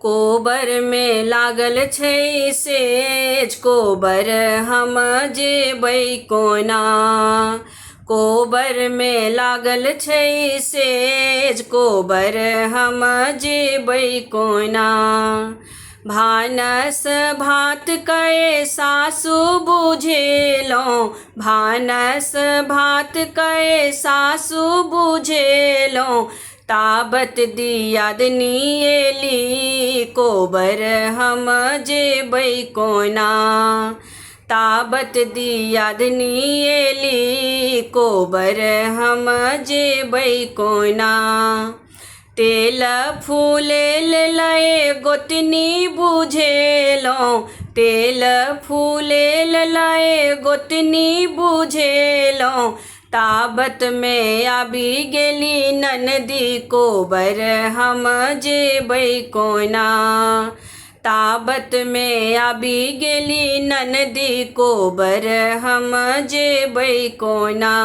कोबर में लागल छै सेज, कोबर हम जेबै कोना। कोबर में लागल छै सेज, कोबर हम जेबै कोना। भानस भात कए सासु बुझेलहुँ, भानस भात कए सासु बुझेलहुँ। ताबत दियादनी एली, कोबर हम जेबै कोना। ताबत दियादनी एली, कोबर हम जेबै कोना। तेल फूलेल लए गोतनी बुझेलहुँ, तेल फूलेल लए गोतनी बुझेलहुँ। ताबत में आबि गेली ननदी, कोबर हम जेबै कोना। ताबत में आबि गेली ननदी, कोबर हम जेबै कोना।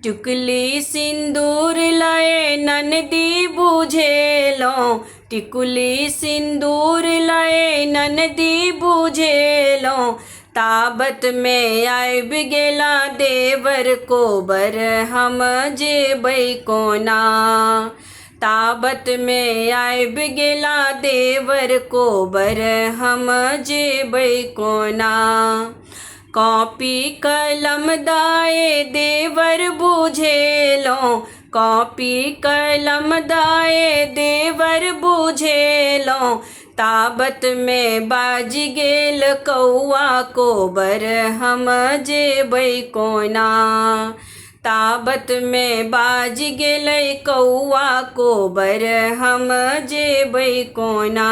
टिकुली सिन्दूर लए ननदी बुझेलहुँ, टिकुली सिन्दूर लए ननदी बुझेलहुँ। ताबत में आबि गेला देवर, कोबर हम जेबै कोना। ताबत में आबि गेला देवर, कोबर हम जेबै कोना। कॉपी कलम दाए देवर बुझेलहुँ, कॉपी कलम दाए देवर बुझेलहुँ। ताबत में बाजि गेल कौआ, कोबर हम जेबै कोना। ताबत में बाजि गेलै कौआ, कोबर हम जेबै कोना।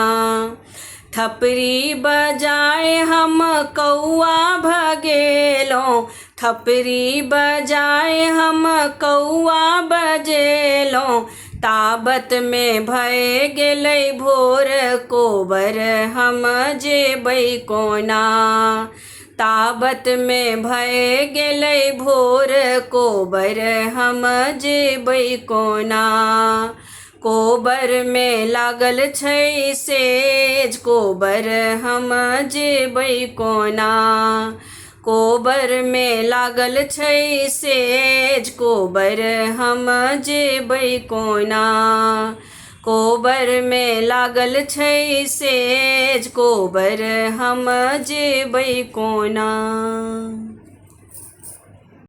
थपरी बजाए हम कौआ भगेलहुँ, थपरी बजाए हम कौआ बजेलहुँ। ताबत में भए गेलै भोर, कोबर हम जेबै कोना। ताबत में भए गेलै भोर, कोबर हम जेबै कोना। कोबर में लागल छै सेज, कोबर हम जेबै कोना। कोबर में लागल छै सेज, कोबर हम जेबै कोना। कोबर में लागल छै सेज, कोबर हम जेबै कोना।